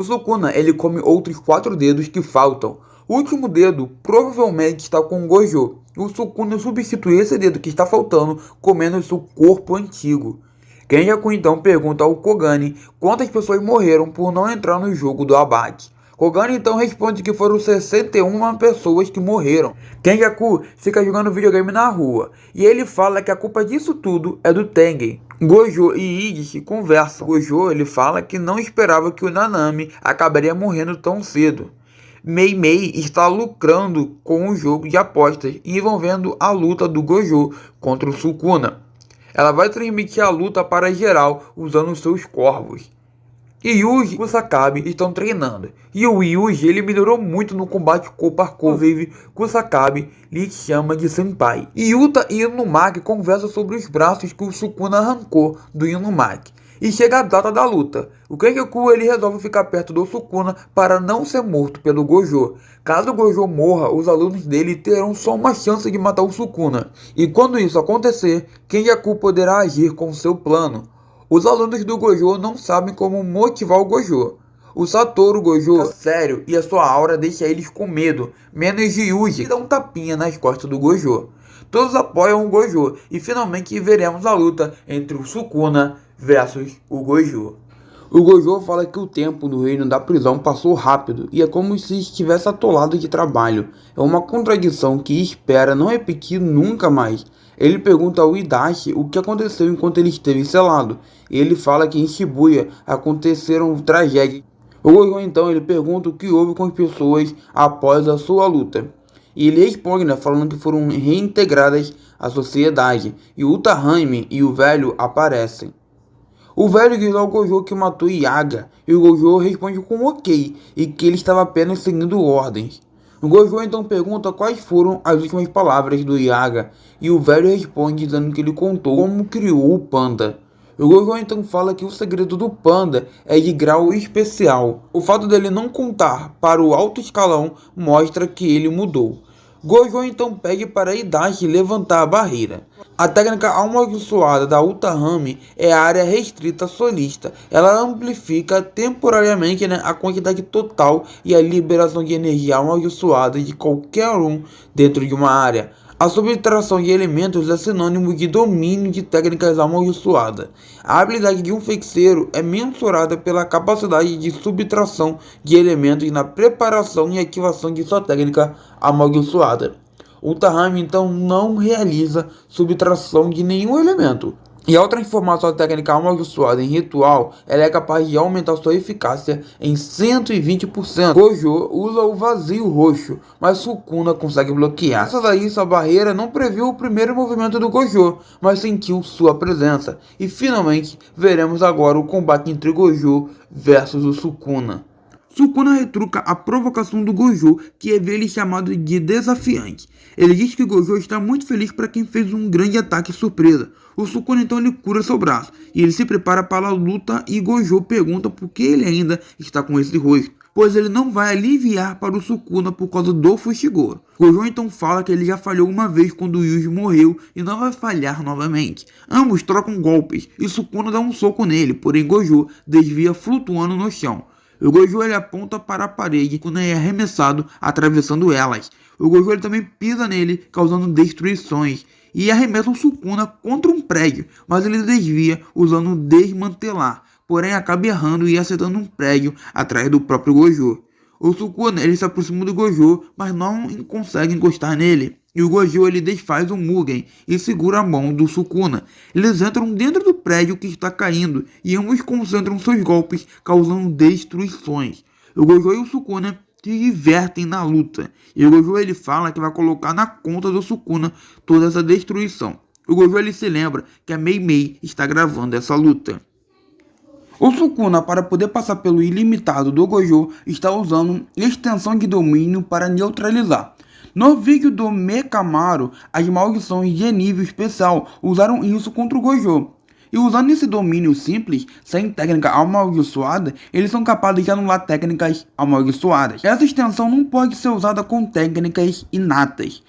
O Sukuna, ele come outros 4 dedos que faltam. O último dedo provavelmente está com o Gojo. O Sukuna substitui esse dedo que está faltando comendo seu corpo antigo. Kenjaku então pergunta ao Kogane quantas pessoas morreram por não entrar no jogo do abate. Kogane então responde que foram 61 pessoas que morreram. Kenjaku fica jogando videogame na rua e ele fala que a culpa disso tudo é do Tengen. Gojo e Igishi conversam. Gojo ele fala que não esperava que o Nanami acabaria morrendo tão cedo. Mei Mei está lucrando com o jogo de apostas envolvendo a luta do Gojo contra o Sukuna. Ela vai transmitir a luta para geral usando seus corvos. Yuji e Kusakabe estão treinando. E o Yuji ele melhorou muito no combate corpo a corpo. Inclusive, Kusakabe lhe chama de senpai. Yuta e Inumaki conversam sobre os braços que o Sukuna arrancou do Inumaki. E chega a data da luta. O Kenjaku ele resolve ficar perto do Sukuna para não ser morto pelo Gojo. Caso o Gojo morra, os alunos dele terão só uma chance de matar o Sukuna. E quando isso acontecer, Kenjaku poderá agir com seu plano. Os alunos do Gojo não sabem como motivar o Gojo. O Satoru Gojo fica sério e a sua aura deixa eles com medo, menos de Yuji, que dá um tapinha nas costas do Gojo. Todos apoiam o Gojo e finalmente veremos a luta entre o Sukuna versus o Gojo. O Gojo fala que o tempo no reino da prisão passou rápido e é como se estivesse atolado de trabalho. É uma contradição que espera não repetir nunca mais. Ele pergunta ao Itachi o que aconteceu enquanto ele esteve selado. Ele fala que em Shibuya aconteceram tragédias. O Gojo então ele pergunta o que houve com as pessoas após a sua luta. E ele responde, falando que foram reintegradas à sociedade. E o Utahime e o velho aparecem. O velho diz ao Gojo que matou Yaga, e o Gojo responde com ok, e que ele estava apenas seguindo ordens. O Gojo então pergunta quais foram as últimas palavras do Yaga, e o velho responde dizendo que ele contou como criou o panda. O Gojo então fala que o segredo do panda é de grau especial. O fato dele não contar para o alto escalão mostra que ele mudou. Gojo então pede para Itachi levantar a barreira. A técnica amaldiçoada da Utahime é a área restrita solista. Ela amplifica temporariamente a quantidade total e a liberação de energia amaldiçoada de qualquer um dentro de uma área. A subtração de elementos é sinônimo de domínio de técnicas amaldiçoadas. A habilidade de um feiticeiro é mensurada pela capacidade de subtração de elementos na preparação e ativação de sua técnica amaldiçoada. O Utahime então não realiza subtração de nenhum elemento. E ao transformar sua técnica amaldiçoada em ritual, ela é capaz de aumentar sua eficácia em 120%. Gojo usa o vazio roxo, mas Sukuna consegue bloquear. Graças a isso, a barreira não previu o primeiro movimento do Gojo, mas sentiu sua presença. E finalmente, veremos agora o combate entre Gojo versus o Sukuna. Sukuna retruca a provocação do Gojo, que é dele chamado de desafiante. Ele diz que Gojo está muito feliz para quem fez um grande ataque surpresa. O Sukuna então ele cura seu braço, e ele se prepara para a luta e Gojo pergunta por que ele ainda está com esse rosto, pois ele não vai aliviar para o Sukuna por causa do Fushiguro. Gojo então fala que ele já falhou uma vez quando o Yuji morreu e não vai falhar novamente. Ambos trocam golpes e Sukuna dá um soco nele, porém Gojo desvia flutuando no chão. O Gojo ele aponta para a parede quando é arremessado, atravessando elas. O Gojo ele também pisa nele, causando destruições, e arremessa o Sukuna contra um prédio, mas ele desvia usando desmantelar, porém acaba errando e acertando um prédio atrás do próprio Gojo. O Sukuna ele se aproxima do Gojo, mas não consegue encostar nele. E o Gojo ele desfaz o Mugen e segura a mão do Sukuna. Eles entram dentro do prédio que está caindo e ambos concentram seus golpes, causando destruições. O Gojo e o Sukuna se divertem na luta. E o Gojo ele fala que vai colocar na conta do Sukuna toda essa destruição. O Gojo ele se lembra que a Mei Mei está gravando essa luta. O Sukuna, para poder passar pelo ilimitado do Gojo, está usando extensão de domínio para neutralizar. No vídeo do Mekamaru, as maldições de nível especial usaram isso contra o Gojo. E usando esse domínio simples, sem técnica amaldiçoada, eles são capazes de anular técnicas amaldiçoadas. Essa extensão não pode ser usada com técnicas inatas.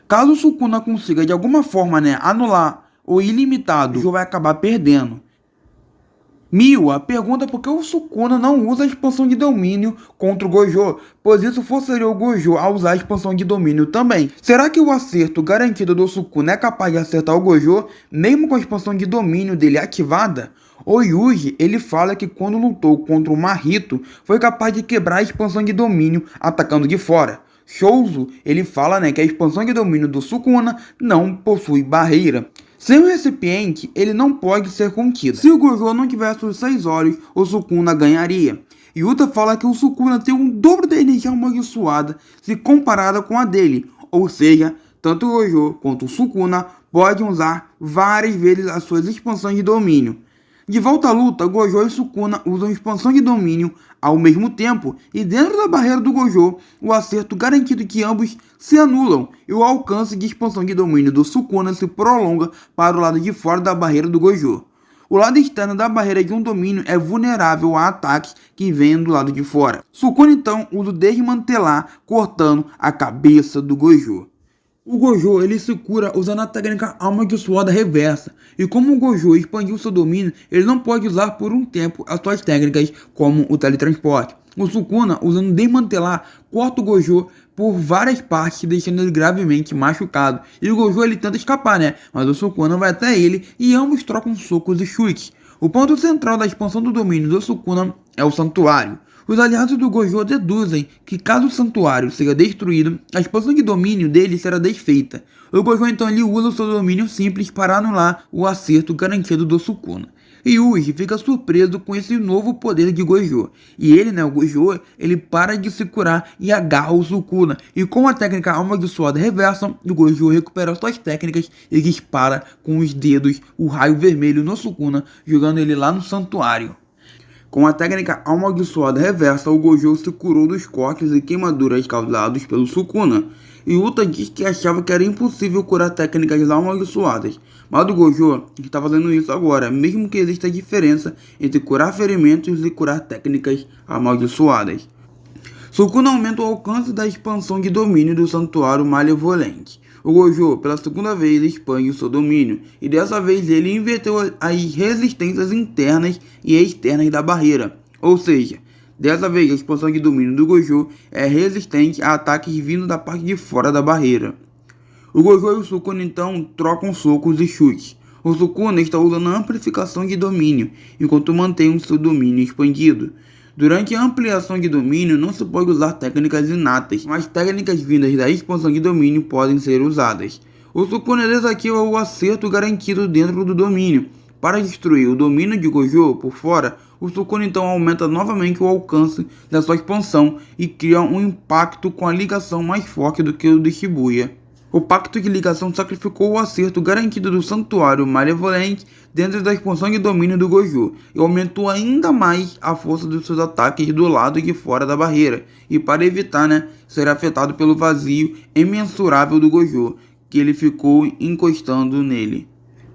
Caso o Sukuna consiga de alguma forma anular o ilimitado, o Gojo vai acabar perdendo. Miwa pergunta por que o Sukuna não usa a expansão de domínio contra o Gojo, pois isso forçaria o Gojo a usar a expansão de domínio também. Será que o acerto garantido do Sukuna é capaz de acertar o Gojo, mesmo com a expansão de domínio dele ativada? O Yuji, ele fala que quando lutou contra o Mahito, foi capaz de quebrar a expansão de domínio atacando de fora. Shouzo, ele fala que a expansão de domínio do Sukuna não possui barreira. Sem o recipiente, ele não pode ser contido. Se o Gojo não tivesse os 6 olhos, o Sukuna ganharia. Yuta fala que o Sukuna tem um dobro da energia amaldiçoada se comparada com a dele. Ou seja, tanto o Gojo quanto o Sukuna podem usar várias vezes as suas expansões de domínio. De volta à luta, Gojo e Sukuna usam expansão de domínio ao mesmo tempo, e dentro da barreira do Gojo, o acerto garantido que ambos se anulam, e o alcance de expansão de domínio do Sukuna se prolonga para o lado de fora da barreira do Gojo. O lado externo da barreira de um domínio é vulnerável a ataques que vêm do lado de fora. Sukuna então usa o desmantelar, cortando a cabeça do Gojo. O Gojo, ele se cura usando a técnica amaldiçoada reversa, e como o Gojo expandiu seu domínio, ele não pode usar por um tempo as suas técnicas como o teletransporte. O Sukuna, usando desmantelar, corta o Gojo por várias partes, deixando ele gravemente machucado. E o Gojo, ele tenta escapar, mas o Sukuna vai até ele e ambos trocam socos e chutes. O ponto central da expansão do domínio do Sukuna é o santuário. Os aliados do Gojo deduzem que caso o santuário seja destruído, a expansão de domínio dele será desfeita. O Gojo então ele usa o seu domínio simples para anular o acerto garantido do Sukuna. E Yuji fica surpreso com esse novo poder de Gojo. E ele, o Gojo, ele para de se curar e agarra o Sukuna. E com a técnica amaldiçoada reversa, o Gojo recupera suas técnicas e dispara com os dedos o raio vermelho no Sukuna, jogando ele lá no santuário. Com a técnica amaldiçoada reversa, o Gojo se curou dos cortes e queimaduras causados pelo Sukuna. E Yuta diz que achava que era impossível curar técnicas amaldiçoadas, mas o Gojo está fazendo isso agora, mesmo que exista diferença entre curar ferimentos e curar técnicas amaldiçoadas. Sukuna aumenta o alcance da expansão de domínio do Santuário Malevolente. O Gojo, pela segunda vez, expande o seu domínio, e dessa vez ele inverteu as resistências internas e externas da barreira. Ou seja, dessa vez a expansão de domínio do Gojo é resistente a ataques vindo da parte de fora da barreira. O Gojo e o Sukuna então trocam socos e chutes. O Sukuna está usando a amplificação de domínio, enquanto mantém o seu domínio expandido. Durante a ampliação de domínio não se pode usar técnicas inatas, mas técnicas vindas da expansão de domínio podem ser usadas. O Sukuna desativa o acerto garantido dentro do domínio. Para destruir o domínio de Gojo por fora, o Sukuna então aumenta novamente o alcance da sua expansão e cria um impacto com a ligação mais forte do que o de Shibuya. O pacto de ligação sacrificou o acerto garantido do Santuário Malevolente dentro da expansão de domínio do Gojo e aumentou ainda mais a força dos seus ataques do lado de fora da barreira, e para evitar ser afetado pelo vazio imensurável do Gojo, que ele ficou encostando nele.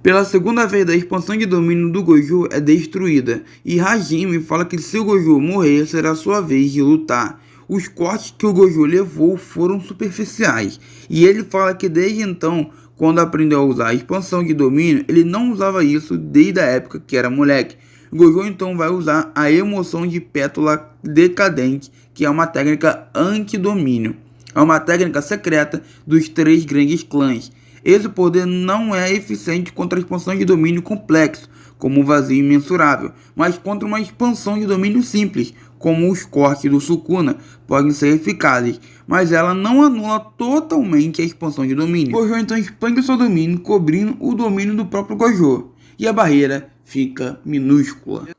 Pela segunda vez, a expansão de domínio do Gojo é destruída, e Hajime fala que se o Gojo morrer, será sua vez de lutar. Os cortes que o Gojo levou foram superficiais, e ele fala que desde então, quando aprendeu a usar a expansão de domínio, ele não usava isso desde a época que era moleque. O Gojo então vai usar a emoção de pétala decadente, que é uma técnica anti-domínio. É uma técnica secreta dos 3 grandes clãs. Esse poder não é eficiente contra a expansão de domínio complexo, como o vazio imensurável, mas contra uma expansão de domínio simples, como os cortes do Sukuna, podem ser eficazes, mas ela não anula totalmente a expansão de domínio. Gojo então expande o seu domínio, cobrindo o domínio do próprio Gojo, e a barreira fica minúscula.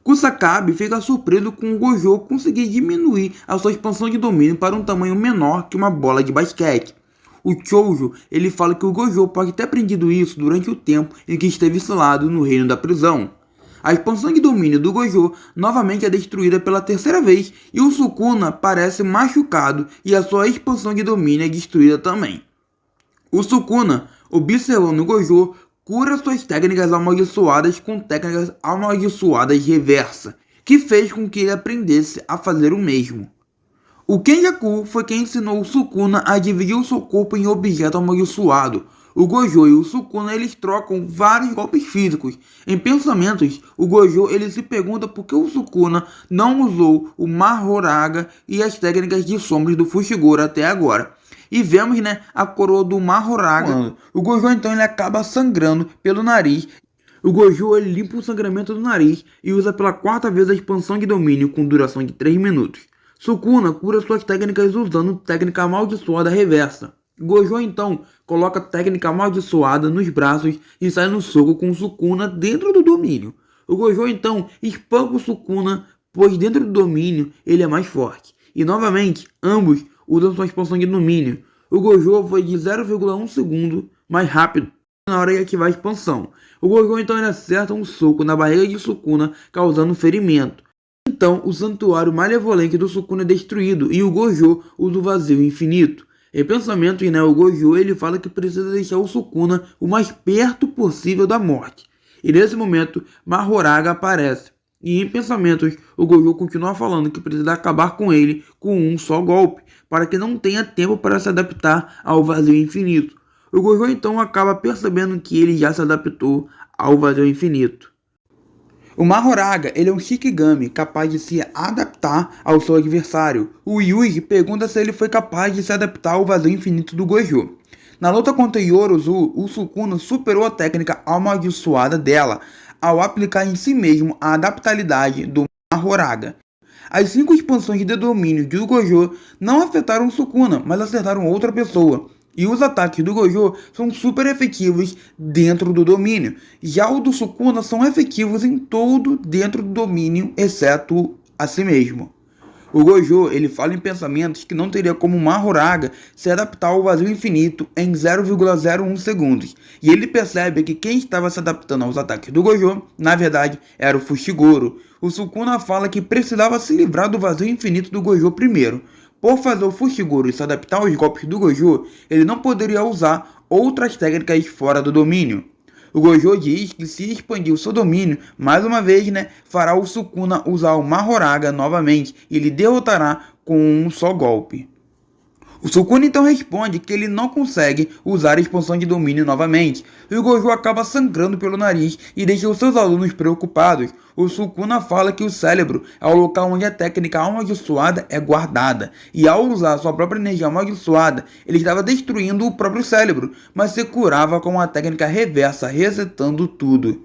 Kusakabe fica surpreso com o Gojo conseguir diminuir a sua expansão de domínio para um tamanho menor que uma bola de basquete. O Choujo, ele fala que o Gojo pode ter aprendido isso durante o tempo em que esteve exilado no reino da prisão. A expansão de domínio do Gojo novamente é destruída pela terceira vez e o Sukuna parece machucado e a sua expansão de domínio é destruída também. O Sukuna, observando o Gojo, cura suas técnicas amaldiçoadas com técnicas amaldiçoadas reversa, que fez com que ele aprendesse a fazer o mesmo. O Kenjaku foi quem ensinou o Sukuna a dividir o seu corpo em objeto amaldiçoado. O Gojo e o Sukuna eles trocam vários golpes físicos. Em pensamentos, o Gojo ele se pergunta por que o Sukuna não usou o Mahoraga e as técnicas de sombras do Fushiguro até agora. E vemos, né, a coroa do Mahoraga. O Gojo então ele acaba sangrando pelo nariz. O Gojo ele limpa o sangramento do nariz e usa pela quarta vez a expansão de domínio com duração de 3 minutos. Sukuna cura suas técnicas usando técnica amaldiçoada reversa. Gojo então coloca técnica amaldiçoada nos braços e sai no soco com o Sukuna dentro do domínio. O Gojo então espanca o Sukuna, pois dentro do domínio ele é mais forte. E novamente, ambos usam sua expansão de domínio. O Gojo foi de 0,1 segundo mais rápido na hora de ativar a expansão. O Gojo então ele acerta um soco na barriga de Sukuna, causando ferimento. Então o santuário malevolente do Sukuna é destruído e o Gojo usa o vazio infinito. Em pensamentos, né, o Gojo ele fala que precisa deixar o Sukuna o mais perto possível da morte. E nesse momento, Mahoraga aparece. E em pensamentos, o Gojo continua falando que precisa acabar com ele com um só golpe, para que não tenha tempo para se adaptar ao vazio infinito. O Gojo então acaba percebendo que ele já se adaptou ao vazio infinito. O Mahoraga ele é um Shikigami capaz de se adaptar ao seu adversário. O Yuji pergunta se ele foi capaz de se adaptar ao vazio infinito do Gojo. Na luta contra Yorozu, o Sukuna superou a técnica amaldiçoada dela ao aplicar em si mesmo a adaptabilidade do Mahoraga. As 5 expansões de domínio do Gojo não afetaram o Sukuna, mas acertaram outra pessoa. E os ataques do Gojo são super efetivos dentro do domínio. Já o do Sukuna são efetivos em todo dentro do domínio, exceto a si mesmo. O Gojo ele fala em pensamentos que não teria como Mahoraga se adaptar ao vazio infinito em 0,01 segundos. E ele percebe que quem estava se adaptando aos ataques do Gojo, na verdade, era o Fushiguro. O Sukuna fala que precisava se livrar do vazio infinito do Gojo primeiro. Por fazer o Fushiguro se adaptar aos golpes do Gojo, ele não poderia usar outras técnicas fora do domínio. O Gojo diz que se expandir o seu domínio, mais uma vez, né, fará o Sukuna usar o Mahoraga novamente e ele derrotará com um só golpe. O Sukuna então responde que ele não consegue usar a expansão de domínio novamente, e o Gojo acaba sangrando pelo nariz e deixa os seus alunos preocupados. O Sukuna fala que o cérebro é o local onde a técnica amaldiçoada é guardada, e ao usar sua própria energia amaldiçoada, ele estava destruindo o próprio cérebro, mas se curava com a técnica reversa, resetando tudo.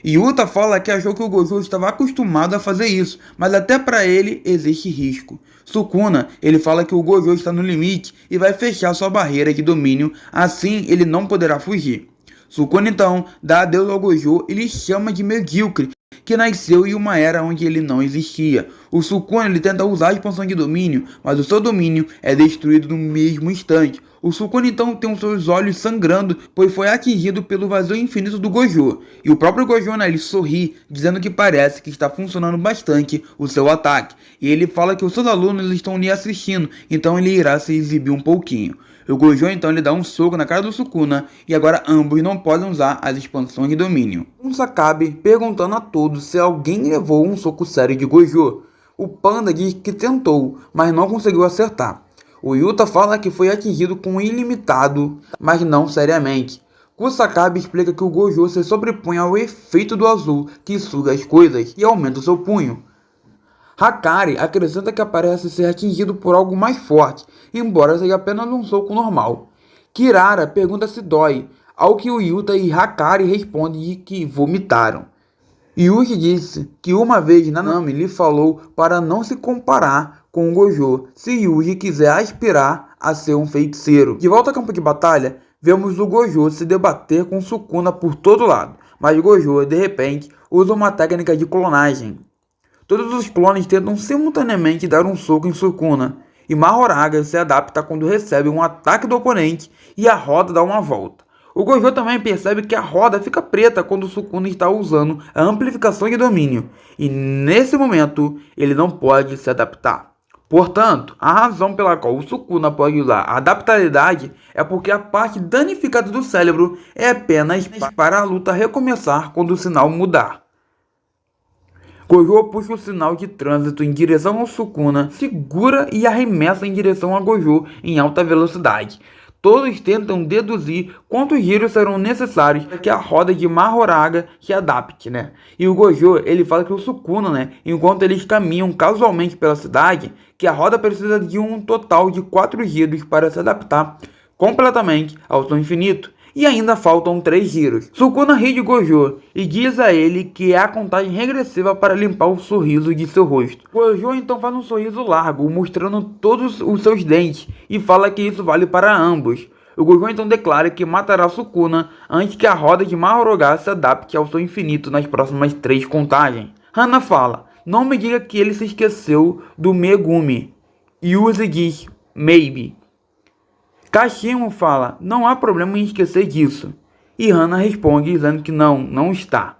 Yuta fala que achou que o Gojo estava acostumado a fazer isso, mas até para ele existe risco. Sukuna, ele fala que o Gojo está no limite e vai fechar sua barreira de domínio, assim ele não poderá fugir. Sukuna então dá adeus ao Gojo e lhe chama de medíocre, que nasceu em uma era onde ele não existia. O Sukuna ele tenta usar a expansão de domínio, mas o seu domínio é destruído no mesmo instante. O Sukuna então tem os seus olhos sangrando, pois foi atingido pelo vazio infinito do Gojo. E o próprio Gojo, né, ele sorri, dizendo que parece que está funcionando bastante o seu ataque. E ele fala que os seus alunos estão lhe assistindo, então ele irá se exibir um pouquinho. O Gojo então ele dá um soco na cara do Sukuna e agora ambos não podem usar as expansões de domínio. Um Sakabe perguntando a todos se alguém levou um soco sério de Gojo. O Panda diz que tentou, mas não conseguiu acertar. O Yuta fala que foi atingido com um ilimitado, mas não seriamente. Kusakabe explica que o Gojo se sobrepõe ao efeito do azul que suga as coisas e aumenta o seu punho. Hakari acrescenta que parece ser atingido por algo mais forte, embora seja apenas um soco normal. Kirara pergunta se dói, ao que o Yuta e Hakari respondem que vomitaram. Yuji disse que uma vez Nanami lhe falou para não se comparar com o Gojo se Yuji quiser aspirar a ser um feiticeiro. De volta ao campo de batalha, vemos o Gojo se debater com Sukuna por todo lado, mas Gojo, de repente, usa uma técnica de clonagem. Todos os clones tentam simultaneamente dar um soco em Sukuna, e Mahoraga se adapta quando recebe um ataque do oponente e a roda dá uma volta. O Gojo também percebe que a roda fica preta quando o Sukuna está usando a amplificação de domínio, e nesse momento ele não pode se adaptar. Portanto, a razão pela qual o Sukuna pode usar a adaptabilidade é porque a parte danificada do cérebro é apenas para a luta recomeçar quando o sinal mudar. Gojo puxa o sinal de trânsito em direção ao Sukuna, segura e arremessa em direção a Gojo em alta velocidade. Todos tentam deduzir quantos giros serão necessários para que a roda de Mahoraga se adapte, né? E o Gojo, ele fala que o Sukuna, né, enquanto eles caminham casualmente pela cidade, que a roda precisa de um total de 4 giros para se adaptar completamente ao som infinito. E ainda faltam 3 giros. Sukuna ri de Gojo e diz a ele que é a contagem regressiva para limpar o sorriso de seu rosto. Gojo então faz um sorriso largo, mostrando todos os seus dentes, e fala que isso vale para ambos. O Gojo então declara que matará Sukuna antes que a roda de Mahoraga se adapte ao som infinito nas próximas 3 contagens. Hana fala: não me diga que ele se esqueceu do Megumi. Yuzi diz: maybe. Kashimo fala: não há problema em esquecer disso. E Hana responde dizendo que não está.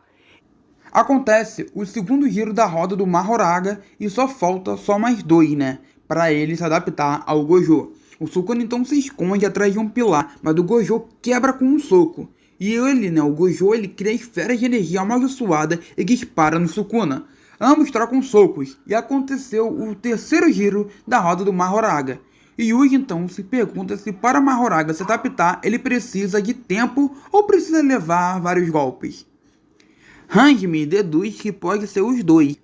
Acontece o segundo giro da roda do Mahoraga e só falta mais 2, né? Para ele se adaptar ao Gojo. O Sukuna então se esconde atrás de um pilar, mas o Gojo quebra com um soco. E ele, né, o Gojo, ele cria esferas de energia amaldiçoada e dispara no Sukuna. Ambos trocam socos e aconteceu o terceiro giro da roda do Mahoraga. E Yuji então se pergunta se para Mahoraga se adaptar ele precisa de tempo ou precisa levar vários golpes. Hangmi deduz que pode ser os dois.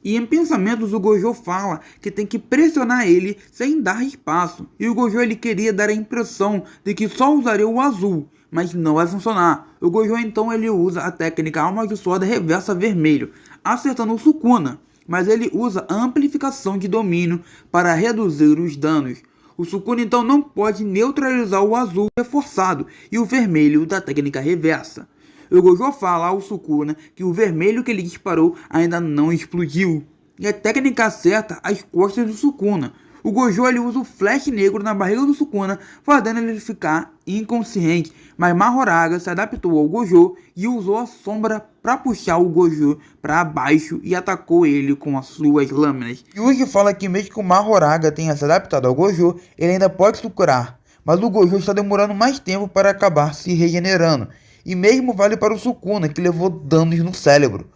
E em pensamentos o Gojo fala que tem que pressionar ele sem dar espaço. E o Gojo ele queria dar a impressão de que só usaria o azul, mas não vai funcionar. O Gojo então ele usa a técnica amaldiçoada reversa vermelho, acertando o Sukuna. Mas ele usa a amplificação de domínio para reduzir os danos. O Sukuna então não pode neutralizar o azul reforçado e o vermelho da técnica reversa. O Gojo fala ao Sukuna que o vermelho que ele disparou ainda não explodiu. E a técnica acerta as costas do Sukuna. O Gojo ele usa o flash negro na barriga do Sukuna, fazendo ele ficar inconsciente. Mas Mahoraga se adaptou ao Gojo e usou a sombra para puxar o Gojo para baixo e atacou ele com as suas lâminas. Yuji fala que mesmo que o Mahoraga tenha se adaptado ao Gojo, ele ainda pode se curar. Mas o Gojo está demorando mais tempo para acabar se regenerando. E mesmo vale para o Sukuna, que levou danos no cérebro.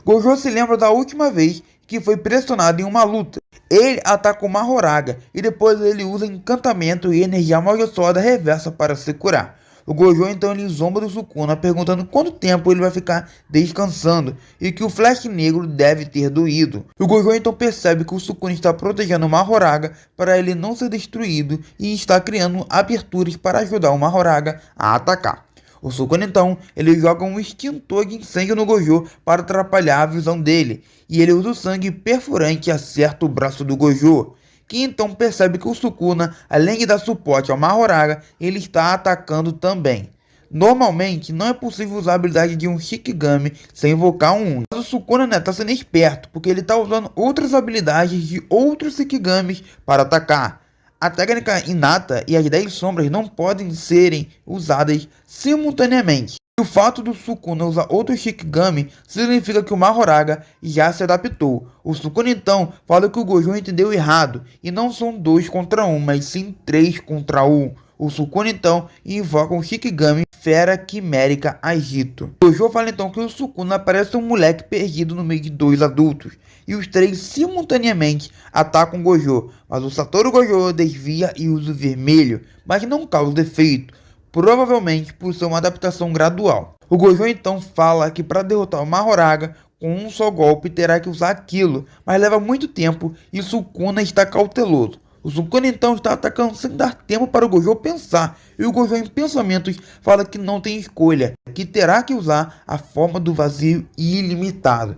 Gojo se lembra da última vez que foi pressionado em uma luta. Ele ataca o Mahoraga e depois ele usa encantamento e energia amaldiçoada reversa para se curar. O Gojo então ele zomba do Sukuna perguntando quanto tempo ele vai ficar descansando e que o flash negro deve ter doído. O Gojo então percebe que o Sukuna está protegendo o Mahoraga para ele não ser destruído e está criando aberturas para ajudar o Mahoraga a atacar. O Sukuna então, ele joga um extintor de incêndio no Gojo para atrapalhar a visão dele. E ele usa o sangue perfurante e acerta o braço do Gojo. Que então percebe que o Sukuna, além de dar suporte ao Mahoraga, ele está atacando também. Normalmente, não é possível usar a habilidade de um Shikigami sem invocar um. Mas o Sukuna está sendo esperto, porque ele está usando outras habilidades de outros Shikigamis para atacar. A técnica inata e as 10 sombras não podem serem usadas simultaneamente. E o fato do Sukuna usar outro Shikigami significa que o Mahoraga já se adaptou. O Sukuna então fala que o Gojo entendeu errado e não são 2 contra 1, mas sim 3 contra 1. O Sukuna então invoca um Shikigami Fera Quimérica Agito. O Gojo fala então que o Sukuna parece um moleque perdido no meio de 2 adultos. E os 3 simultaneamente atacam o Gojo, mas o Satoru Gojo desvia e usa o vermelho, mas não causa efeito, provavelmente por ser uma adaptação gradual. O Gojo então fala que para derrotar o Mahoraga com um só golpe terá que usar aquilo, mas leva muito tempo e o Sukuna está cauteloso. O Sukuna então está atacando sem dar tempo para o Gojo pensar, e o Gojo em pensamentos fala que não tem escolha, que terá que usar a forma do vazio ilimitado.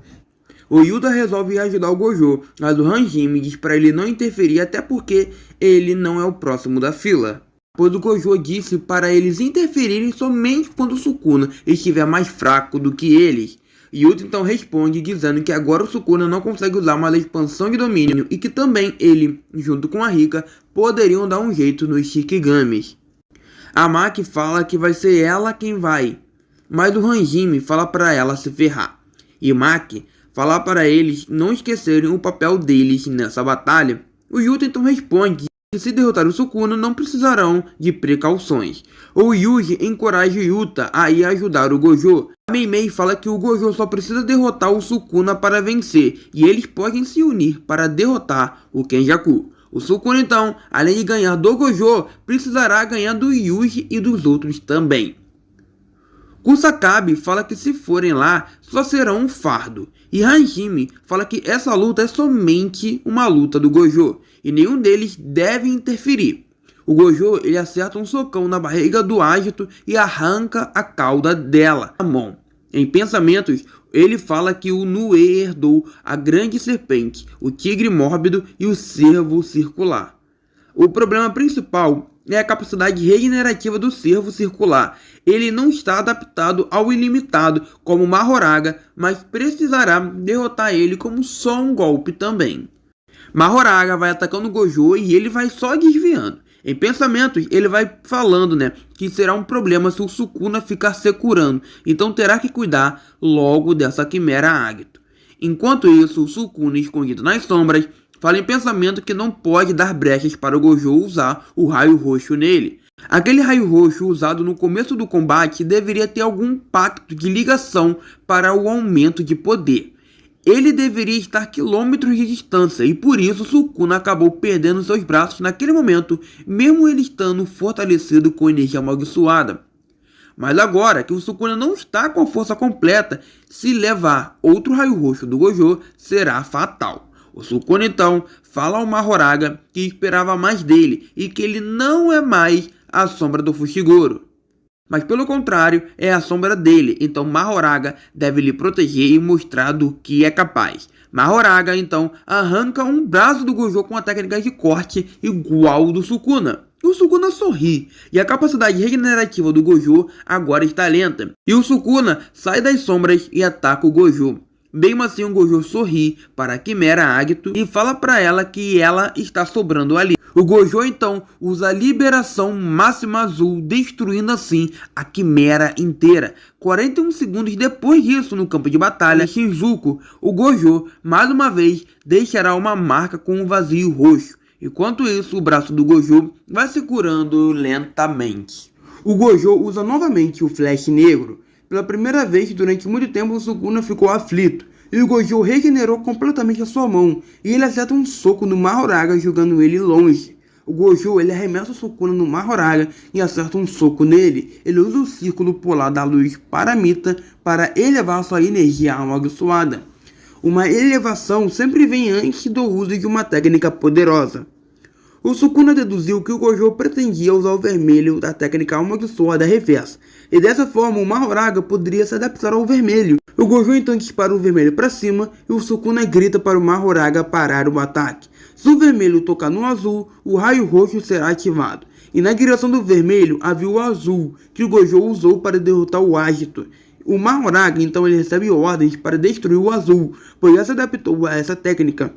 O Yuta resolve ajudar o Gojo, mas o Hangimi diz para ele não interferir até porque ele não é o próximo da fila. Pois o Gojo disse para eles interferirem somente quando o Sukuna estiver mais fraco do que eles. Yuta então responde dizendo que agora o Sukuna não consegue usar mais a expansão de domínio e que também ele, junto com a Rika, poderiam dar um jeito nos Shikigamis. A Maki fala que vai ser ela quem vai, mas o Hangimi fala para ela se ferrar. E Maki fala para eles não esquecerem o papel deles nessa batalha. O Yuta então responde que se derrotar o Sukuna não precisarão de precauções. O Yuji encoraja o Yuta a ir ajudar o Gojo. A Meimei fala que o Gojo só precisa derrotar o Sukuna para vencer e eles podem se unir para derrotar o Kenjaku. O Sukuna então, além de ganhar do Gojo, precisará ganhar do Yuji e dos outros também. Kusakabe fala que se forem lá, só serão um fardo. E Hajime fala que essa luta é somente uma luta do Gojo, e nenhum deles deve interferir. O Gojo ele acerta um socão na barriga do Agito e arranca a cauda dela, a mão. Em pensamentos, ele fala que o Nue herdou a grande serpente, o tigre mórbido e o cervo circular. O problema principal é a capacidade regenerativa do cervo circular. Ele não está adaptado ao ilimitado como Mahoraga, mas precisará derrotar ele como só um golpe também. Mahoraga vai atacando Gojo e ele vai só desviando. Em pensamentos, ele vai falando, que será um problema se o Sukuna ficar se curando, então terá que cuidar logo dessa quimera Agito. Enquanto isso, o Sukuna, escondido nas sombras, fala em pensamento que não pode dar brechas para o Gojo usar o raio roxo nele. Aquele raio roxo usado no começo do combate deveria ter algum pacto de ligação para o aumento de poder. Ele deveria estar quilômetros de distância e por isso Sukuna acabou perdendo seus braços naquele momento, mesmo ele estando fortalecido com energia amaldiçoada. Mas agora que o Sukuna não está com a força completa, se levar outro raio roxo do Gojo será fatal. O Sukuna então fala ao Mahoraga que esperava mais dele e que ele não é mais a sombra do Fushiguro, mas pelo contrário é a sombra dele, então Mahoraga deve lhe proteger e mostrar do que é capaz. Mahoraga então arranca um braço do Gojo com a técnica de corte igual do Sukuna. O Sukuna sorri, e a capacidade regenerativa do Gojo agora está lenta, e o Sukuna sai das sombras e ataca o Gojo. Mesmo assim, o Gojo sorri para a Quimera Agito e fala para ela que ela está sobrando ali. O Gojo então usa a liberação máxima azul, destruindo assim a Quimera inteira. 41 segundos depois disso, no campo de batalha, em Shinjuku, o Gojo, mais uma vez, deixará uma marca com um vazio roxo. Enquanto isso, o braço do Gojo vai se curando lentamente. O Gojo usa novamente o Flash Negro. Pela primeira vez durante muito tempo, o Sukuna ficou aflito, e o Gojo regenerou completamente a sua mão, e ele acerta um soco no Mahoraga, jogando ele longe. O Gojo ele arremessa o Sukuna no Mahoraga e acerta um soco nele. Ele usa o círculo polar da luz Paramita para elevar sua energia amaldiçoada. Uma elevação sempre vem antes do uso de uma técnica poderosa. O Sukuna deduziu que o Gojo pretendia usar o vermelho da técnica amaldiçoada reversa, e dessa forma o Mahoraga poderia se adaptar ao vermelho. O Gojo então dispara o vermelho para cima e o Sukuna grita para o Mahoraga parar o ataque. Se o vermelho tocar no azul, o raio roxo será ativado, e na direção do vermelho havia o azul, que o Gojo usou para derrotar o Agito. O Mahoraga então ele recebe ordens para destruir o azul, pois já se adaptou a essa técnica.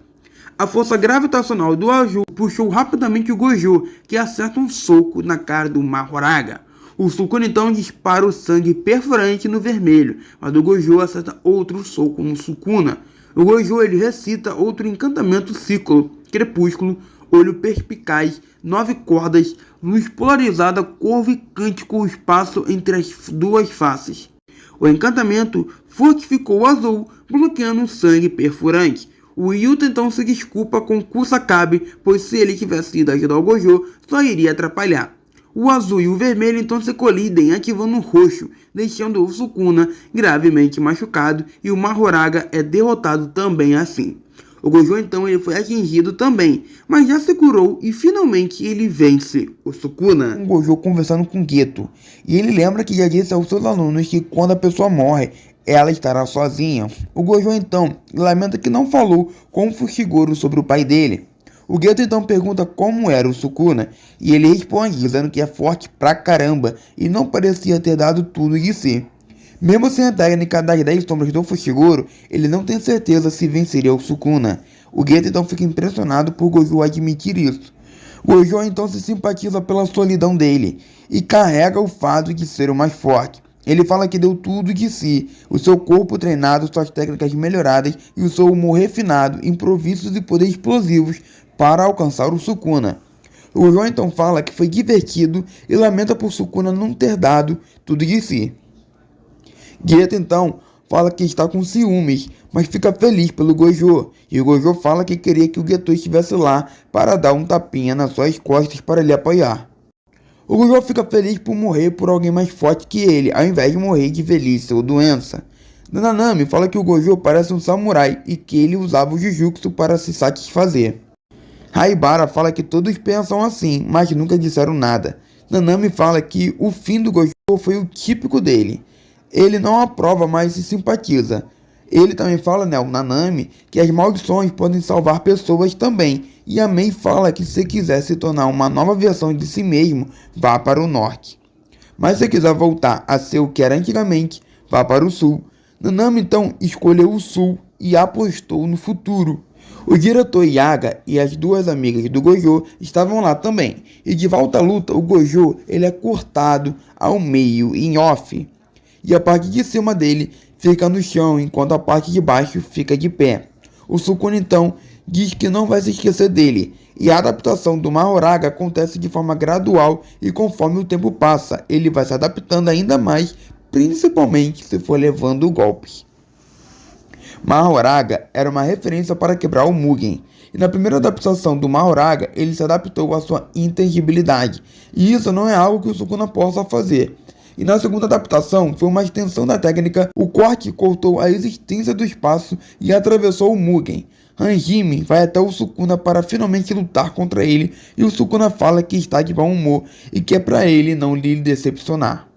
A força gravitacional do azul puxou rapidamente o Gojo, que acerta um soco na cara do Mahoraga. O Sukuna então dispara o sangue perfurante no vermelho, mas o Gojo acerta outro soco no Sukuna. O Gojo ele recita outro encantamento ciclo, crepúsculo, olho perspicaz, 9 cordas, luz polarizada, curva e cântico, o espaço entre as duas faces. O encantamento fortificou o azul, bloqueando o sangue perfurante. O Yuta então se desculpa com Kusakabe, pois se ele tivesse ido ajudar o Gojo, só iria atrapalhar. O azul e o vermelho então se colidem, ativando o roxo, deixando o Sukuna gravemente machucado, e o Mahoraga é derrotado também assim. O Gojo então ele foi atingido também, mas já se curou e finalmente ele vence o Sukuna. O Gojo conversando com Geto, e ele lembra que já disse aos seus alunos que quando a pessoa morre, ela estará sozinha. O Gojo então lamenta que não falou com o Fushiguro sobre o pai dele. O Geto então pergunta como era o Sukuna, e ele responde dizendo que é forte pra caramba e não parecia ter dado tudo de si. Mesmo sem a técnica das 10 sombras do Fushiguro, ele não tem certeza se venceria o Sukuna. O Geto então fica impressionado por Gojo admitir isso. Gojo então se simpatiza pela solidão dele e carrega o fato de ser o mais forte. Ele fala que deu tudo de si, o seu corpo treinado, suas técnicas melhoradas e o seu humor refinado, improvisos e poderes explosivos para alcançar o Sukuna. O Gojo então fala que foi divertido e lamenta por Sukuna não ter dado tudo de si. Geto então fala que está com ciúmes, mas fica feliz pelo Gojo. E o Gojo fala que queria que o Geto estivesse lá para dar um tapinha nas suas costas para lhe apoiar. O Gojo fica feliz por morrer por alguém mais forte que ele, ao invés de morrer de velhice ou doença. Nanami fala que o Gojo parece um samurai e que ele usava o Jujutsu para se satisfazer. Haibara fala que todos pensam assim, mas nunca disseram nada. Nanami fala que o fim do Gojo foi o típico dele. Ele não aprova, mas se simpatiza. Ele também fala, o Nanami, que as maldições podem salvar pessoas também. E a Mei fala que se quiser se tornar uma nova versão de si mesmo, vá para o norte. Mas se quiser voltar a ser o que era antigamente, vá para o sul. Nanami então escolheu o sul e apostou no futuro. O diretor Yaga e as duas amigas do Gojo estavam lá também. E de volta à luta, o Gojo ele é cortado ao meio em off. E a parte de cima dele fica no chão, enquanto a parte de baixo fica de pé. O Sukuna então diz que não vai se esquecer dele, e a adaptação do Mahoraga acontece de forma gradual e conforme o tempo passa, ele vai se adaptando ainda mais, principalmente se for levando golpes. Mahoraga era uma referência para quebrar o Mugen, e na primeira adaptação do Mahoraga ele se adaptou à sua intangibilidade, e isso não é algo que o Sukuna possa fazer. E na segunda adaptação foi uma extensão da técnica, o corte cortou a existência do espaço e atravessou o Mugen. Hanjime vai até o Sukuna para finalmente lutar contra ele e o Sukuna fala que está de bom humor e que é para ele não lhe decepcionar.